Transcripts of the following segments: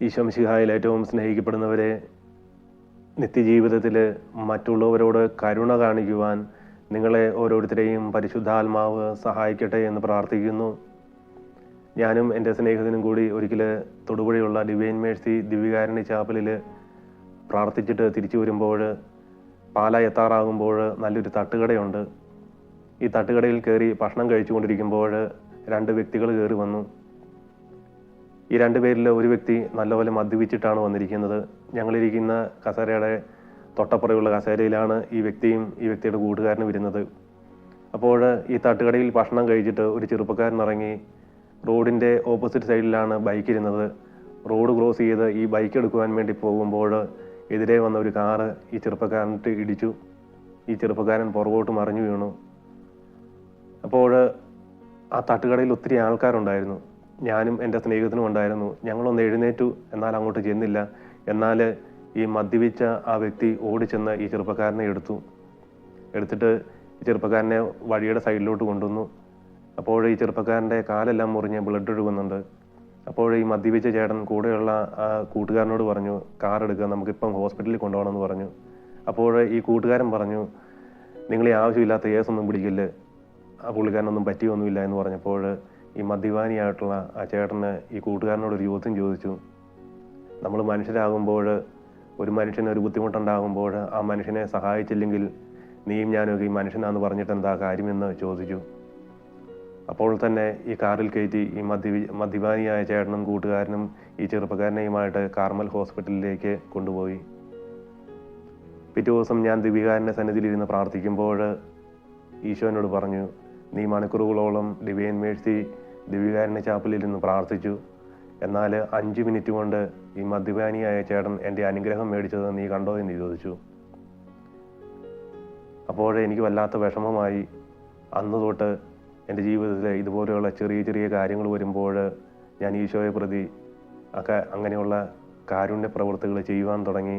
ഈശോ മിശിഹായിൽ ഏറ്റവും സ്നേഹിക്കപ്പെടുന്നവരെ, നിത്യജീവിതത്തിൽ മറ്റുള്ളവരോട് കരുണ കാണിക്കുവാൻ നിങ്ങളെ ഓരോരുത്തരെയും പരിശുദ്ധാത്മാവ് സഹായിക്കട്ടെ എന്ന് പ്രാർത്ഥിക്കുന്നു. ഞാനും എൻ്റെ സ്നേഹിതനും കൂടി ഒരിക്കൽ തൊടുപുഴയുള്ള ഡിവൈൻ മേഴ്സി ദിവ്യകാരുണ്യ ചാപ്പലിൽ പ്രാർത്ഥിച്ചിട്ട് തിരിച്ചു വരുമ്പോൾ പാല എത്താറാകുമ്പോൾ നല്ലൊരു തട്ടുകടയുണ്ട്. ഈ തട്ടുകടയിൽ കയറി ഭക്ഷണം കഴിച്ചുകൊണ്ടിരിക്കുമ്പോൾ രണ്ട് വ്യക്തികൾ കയറി വന്നു. ഈ രണ്ടുപേരിൽ ഒരു വ്യക്തി നല്ലപോലെ മദ്യപിച്ചിട്ടാണ് വന്നിരിക്കുന്നത്. ഞങ്ങളിരിക്കുന്ന കസേരയുടെ തൊട്ടപ്പുറയുള്ള കസേരയിലാണ് ഈ വ്യക്തിയും ഈ വ്യക്തിയുടെ കൂട്ടുകാരനും വരുന്നത്. അപ്പോൾ ഈ തട്ടുകടയിൽ ഭക്ഷണം കഴിച്ചിട്ട് ഒരു ചെറുപ്പക്കാരൻ ഇറങ്ങി റോഡിൻ്റെ ഓപ്പോസിറ്റ് സൈഡിലാണ് ബൈക്ക് ഇരുന്നത്. റോഡ് ക്രോസ് ചെയ്ത് ഈ ബൈക്ക് എടുക്കുവാൻ വേണ്ടി പോകുമ്പോൾ എതിരെ വന്ന ഒരു കാറ് ഈ ചെറുപ്പക്കാരനിട്ട് ഇടിച്ചു. ഈ ചെറുപ്പക്കാരൻ പുറകോട്ട് മറിഞ്ഞു വീണു. അപ്പോൾ ആ തട്ടുകടയിൽ ഒത്തിരി ആൾക്കാരുണ്ടായിരുന്നു. ഞാനും എൻ്റെ സ്നേഹിതനും ഉണ്ടായിരുന്നു. ഞങ്ങളൊന്ന് എഴുന്നേറ്റു, എന്നാൽ അങ്ങോട്ട് ചെന്നില്ല. എന്നാൽ ഈ മദ്യപിച്ച ആ വ്യക്തി ഓടിച്ചെന്ന് ഈ ചെറുപ്പക്കാരനെ എടുത്തിട്ട് ഈ ചെറുപ്പക്കാരനെ വഴിയുടെ സൈഡിലോട്ട് കൊണ്ടുവന്നു. അപ്പോൾ ഈ ചെറുപ്പക്കാരൻ്റെ കാലെല്ലാം മുറിഞ്ഞ് ബ്ലഡ് ഒഴുകുന്നുണ്ട്. അപ്പോൾ ഈ മദ്യപിച്ച ചേട്ടൻ കൂടെയുള്ള ആ കൂട്ടുകാരനോട് പറഞ്ഞു, കാർ എടുക്കുക, നമുക്കിപ്പം ഹോസ്പിറ്റലിൽ കൊണ്ടുപോകണമെന്ന് പറഞ്ഞു. അപ്പോൾ ഈ കൂട്ടുകാരൻ പറഞ്ഞു, നിങ്ങൾ ഈ ആവശ്യമില്ലാത്ത കേസൊന്നും പിടിക്കില്ല, ആ പുള്ളിക്കാരനൊന്നും പറ്റിയൊന്നുമില്ല എന്ന് പറഞ്ഞപ്പോൾ ഈ മദ്യപാനിയായിട്ടുള്ള ആ ചേട്ടന് ഈ കൂട്ടുകാരനോട് ഒരു ചോദ്യം ചോദിച്ചു. നമ്മൾ മനുഷ്യരാകുമ്പോൾ ഒരു മനുഷ്യന് ഒരു ബുദ്ധിമുട്ടുണ്ടാകുമ്പോൾ ആ മനുഷ്യനെ സഹായിച്ചില്ലെങ്കിൽ നീയും ഞാനൊക്കെ ഈ മനുഷ്യനാന്ന് പറഞ്ഞിട്ട് എന്താ കാര്യമെന്ന് ചോദിച്ചു. അപ്പോൾ തന്നെ ഈ കാറിൽ കയറ്റി ഈ മദ്യപാനിയായ ചേട്ടനും കൂട്ടുകാരനും ഈ ചെറുപ്പക്കാരനെയുമായിട്ട് കാർമൽ ഹോസ്പിറ്റലിലേക്ക് കൊണ്ടുപോയി. പിറ്റേ ദിവസം ഞാൻ ദിവ്യകാരുണ്യ സന്നിധിയിലിരുന്ന് പ്രാർത്ഥിക്കുമ്പോൾ ഈശോനോട് പറഞ്ഞു, നീ മണിക്കൂറുകളോളം ഡിവൈൻ മേഴ്സി ദിവ്യകാരുണ്യ ചാപ്പലിൽ നിന്ന് പ്രാർത്ഥിച്ചു, എന്നാൽ 5 മിനിറ്റ് കൊണ്ട് ഈ മദ്യപാനിയായ ചേട്ടൻ എൻ്റെ അനുഗ്രഹം മേടിച്ചത് നീ കണ്ടോ എന്ന് ചോദിച്ചു. അപ്പോൾ എനിക്ക് വല്ലാത്ത വിഷമമായി. അന്ന് തൊട്ട് എൻ്റെ ജീവിതത്തിൽ ഇതുപോലെയുള്ള ചെറിയ ചെറിയ കാര്യങ്ങൾ വരുമ്പോൾ ഞാൻ ഈശോയെ പ്രതി ഒക്കെ അങ്ങനെയുള്ള കാരുണ്യ പ്രവൃത്തികൾ ചെയ്യുവാൻ തുടങ്ങി.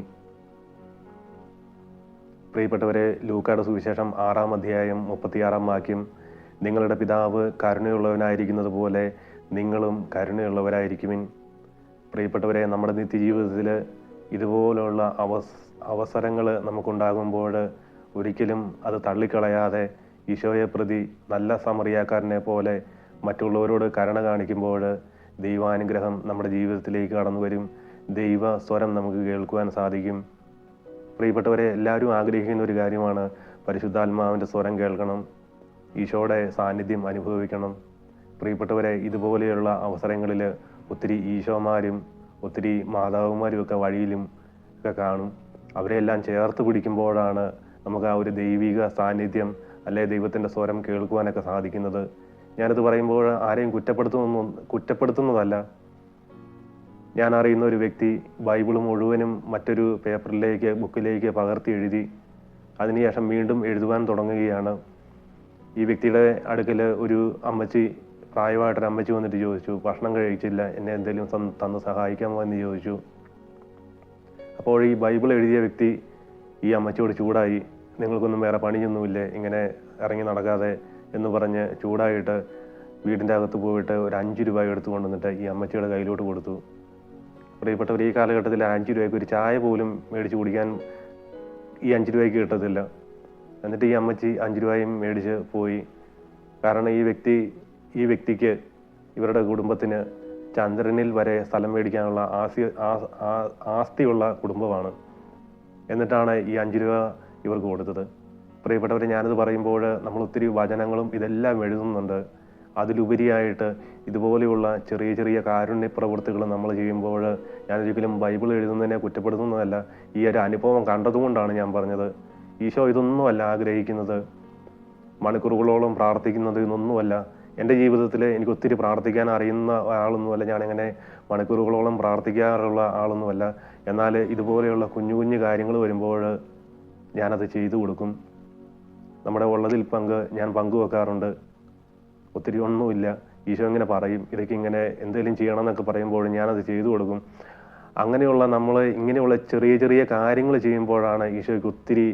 പ്രിയപ്പെട്ടവരെ, ലൂക്കായുടെ സുവിശേഷം 6-ാം അധ്യായം 36-ാം വാക്യം, നിങ്ങളുടെ പിതാവ് കരുണയുള്ളവനായിരിക്കുന്നത് പോലെ നിങ്ങളും കരുണയുള്ളവരായിരിക്കുവിൻ. പ്രിയപ്പെട്ടവരെ, നമ്മുടെ നിത്യജീവിതത്തിൽ ഇതുപോലുള്ള അവസരങ്ങൾ നമുക്കുണ്ടാകുമ്പോൾ ഒരിക്കലും അത് തള്ളിക്കളയാതെ ഈശോയെ പ്രതി നല്ല സമറിയാക്കാരനെ പോലെ മറ്റുള്ളവരോട് കരുണ കാണിക്കുമ്പോൾ ദൈവാനുഗ്രഹം നമ്മുടെ ജീവിതത്തിലേക്ക് കടന്നു വരും. ദൈവ സ്വരം നമുക്ക് കേൾക്കുവാൻ സാധിക്കും. പ്രിയപ്പെട്ടവരെ, എല്ലാവരും ആഗ്രഹിക്കുന്ന ഒരു കാര്യമാണ് പരിശുദ്ധാത്മാവിൻ്റെ സ്വരം കേൾക്കണം, ഈശോയുടെ സാന്നിധ്യം അനുഭവിക്കണം. പ്രിയപ്പെട്ടവരെ, ഇതുപോലെയുള്ള അവസരങ്ങളിൽ ഒത്തിരി ഈശോമാരും ഒത്തിരി മാതാവുമാരും ഒക്കെ വഴിയിലും ഒക്കെ കാണും. അവരെല്ലാം ചേർത്ത് പിടിക്കുമ്പോഴാണ് നമുക്ക് ആ ഒരു ദൈവിക സാന്നിധ്യം അല്ലെ ദൈവത്തിൻ്റെ സ്വരം കേൾക്കുവാനൊക്കെ സാധിക്കുന്നത്. ഞാനത് പറയുമ്പോൾ ആരെയും കുറ്റപ്പെടുത്തുന്നതല്ല. ഞാൻ അറിയുന്ന ഒരു വ്യക്തി ബൈബിൾ മുഴുവനും മറ്റൊരു ബുക്കിലേക്ക് പകർത്തി എഴുതി അതിനുശേഷം വീണ്ടും എഴുതുവാൻ തുടങ്ങുകയാണ്. ഈ വ്യക്തിയുടെ അടുക്കൽ ഒരു അമ്മച്ചി, പ്രായമായിട്ടൊരു അമ്മച്ചി വന്നിട്ട് ചോദിച്ചു, ഭക്ഷണം കഴിച്ചില്ല, എന്നെ എന്തെങ്കിലും തന്ന് സഹായിക്കാമോ എന്ന് ചോദിച്ചു. അപ്പോൾ ഈ ബൈബിൾ എഴുതിയ വ്യക്തി ഈ അമ്മച്ചിയോട് ചൂടായി, നിങ്ങൾക്കൊന്നും വേറെ പണിയൊന്നുമില്ലേ, ഇങ്ങനെ ഇറങ്ങി നടക്കാതെ എന്ന് പറഞ്ഞ് ചൂടായിട്ട് വീടിൻ്റെ അകത്ത് പോയിട്ട് ഒരു 5 രൂപ എടുത്തു കൊണ്ടുവന്നിട്ട് ഈ അമ്മച്ചിയുടെ കയ്യിലോട്ട് കൊടുത്തു. പ്രിയപ്പെട്ടവർ, ഈ കാലഘട്ടത്തിൽ 5 രൂപയ്ക്ക് ഒരു ചായ പോലും മേടിച്ച് കുടിക്കാൻ ഈ 5 രൂപയ്ക്ക് കിട്ടത്തില്ല. എന്നിട്ട് ഈ അമ്മച്ചി 5 രൂപയും മേടിച്ച് പോയി. കാരണം ഈ വ്യക്തിക്ക് ഇവരുടെ കുടുംബത്തിന് ചന്ദ്രനിൽ വരെ സ്ഥലം മേടിക്കാനുള്ള ആസ്തിയുള്ള കുടുംബമാണ്. എന്നിട്ടാണ് ഈ 5 രൂപ ഇവർക്ക് കൊടുത്തത്. പ്രിയപ്പെട്ടവരെ, ഞാനത് പറയുമ്പോൾ നമ്മൾ ഒത്തിരി വചനങ്ങളും ഇതെല്ലാം എഴുതുന്നുണ്ട്. അതിലുപരിയായിട്ട് ഇതുപോലെയുള്ള ചെറിയ ചെറിയ കാരുണ്യ പ്രവൃത്തികൾ നമ്മൾ ചെയ്യുമ്പോൾ ഞാനൊരിക്കലും ബൈബിൾ എഴുതുന്നതിനെ കുറ്റപ്പെടുത്തുന്നതല്ല. ഈ ഒരു അനുഭവം കണ്ടതുകൊണ്ടാണ് ഞാൻ പറഞ്ഞത്. ഈശോ ഇതൊന്നുമല്ല ആഗ്രഹിക്കുന്നത്, മണിക്കൂറുകളോളം പ്രാർത്ഥിക്കുന്നത് ഇതൊന്നുമല്ല. എൻ്റെ ജീവിതത്തിൽ എനിക്ക് ഒത്തിരി പ്രാർത്ഥിക്കാൻ അറിയുന്ന ആളൊന്നുമല്ല, ഞാനിങ്ങനെ മണിക്കൂറുകളോളം പ്രാർത്ഥിക്കാറുള്ള ആളൊന്നുമല്ല. എന്നാൽ ഇതുപോലെയുള്ള കുഞ്ഞു കുഞ്ഞു കാര്യങ്ങൾ വരുമ്പോൾ ഞാനത് ചെയ്തു കൊടുക്കും. നമ്മുടെ ഉള്ളതിൽ ഞാൻ പങ്കുവെക്കാറുണ്ട്. ഒത്തിരി ഒന്നുമില്ല, ഈശോ ഇങ്ങനെ പറയും, ഇതൊക്കെ ഇങ്ങനെ എന്തെങ്കിലും ചെയ്യണം എന്നൊക്കെ പറയുമ്പോൾ ഞാനത് ചെയ്തു കൊടുക്കും. അങ്ങനെയുള്ള ഇങ്ങനെയുള്ള ചെറിയ ചെറിയ കാര്യങ്ങൾ ചെയ്യുമ്പോഴാണ് ഈശോയ്ക്ക് ഒത്തിരി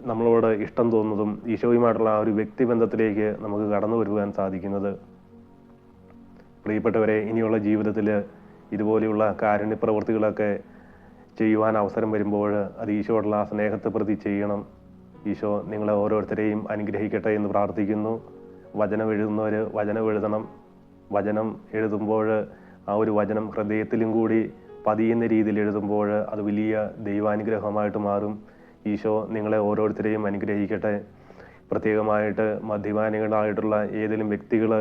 നമ്മളോട് ഇഷ്ടം തോന്നുന്നതും ഈശോയുമായിട്ടുള്ള ആ ഒരു വ്യക്തിബന്ധത്തിലേക്ക് നമുക്ക് കടന്നു വരുവാൻ സാധിക്കുന്നത്. പ്രിയപ്പെട്ടവരെ, ഇനിയുള്ള ജീവിതത്തിൽ ഇതുപോലെയുള്ള കാരുണ്യ പ്രവൃത്തികളൊക്കെ ചെയ്യുവാൻ അവസരം വരുമ്പോൾ അത് ഈശോയോടുള്ള ആ സ്നേഹത്തെ പ്രതി ചെയ്യണം. ഈശോ നിങ്ങളെ ഓരോരുത്തരെയും അനുഗ്രഹിക്കട്ടെ എന്ന് പ്രാർത്ഥിക്കുന്നു. വചനം എഴുതുന്നവർ വചനം എഴുതണം. വചനം എഴുതുമ്പോൾ ആ ഒരു വചനം ഹൃദയത്തിലും കൂടി പതിയുന്ന രീതിയിൽ എഴുതുമ്പോൾ അത് വലിയ ദൈവാനുഗ്രഹമായിട്ട് മാറും. ഈശോ നിങ്ങളെ ഓരോരുത്തരെയും അനുഗ്രഹിക്കട്ടെ. പ്രത്യേകമായിട്ട് മദ്യപാനികളായിട്ടുള്ള ഏതെങ്കിലും വ്യക്തികൾ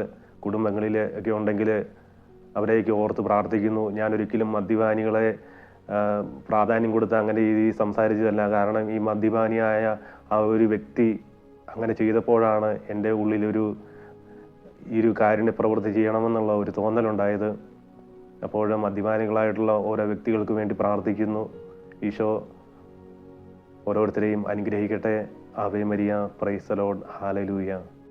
കുടുംബങ്ങളിൽ ഒക്കെ ഉണ്ടെങ്കിൽ അവരെയൊക്കെ ഓർത്ത് പ്രാർത്ഥിക്കുന്നു. ഞാനൊരിക്കലും മദ്യപാനികളെ പ്രാധാന്യം കൊടുത്ത് അങ്ങനെ രീതിയിൽ സംസാരിച്ചതല്ല. കാരണം ഈ മദ്യപാനിയായ ആ ഒരു വ്യക്തി അങ്ങനെ ചെയ്തപ്പോഴാണ് എൻ്റെ ഉള്ളിലൊരു ഈ ഒരു കാരുണ്യ പ്രവൃത്തി ചെയ്യണമെന്നുള്ള ഒരു തോന്നലുണ്ടായത്. അപ്പോൾ മദ്യപാനികളായിട്ടുള്ള ഓരോ വ്യക്തികൾക്ക് വേണ്ടി പ്രാർത്ഥിക്കുന്നു. ഈശോ ഓരോരുത്തരെയും അനുഗ്രഹിക്കട്ടെ. ആവേ മരിയ, പ്രൈസ് ദി ലോർഡ്, ഹല്ലേലൂയ.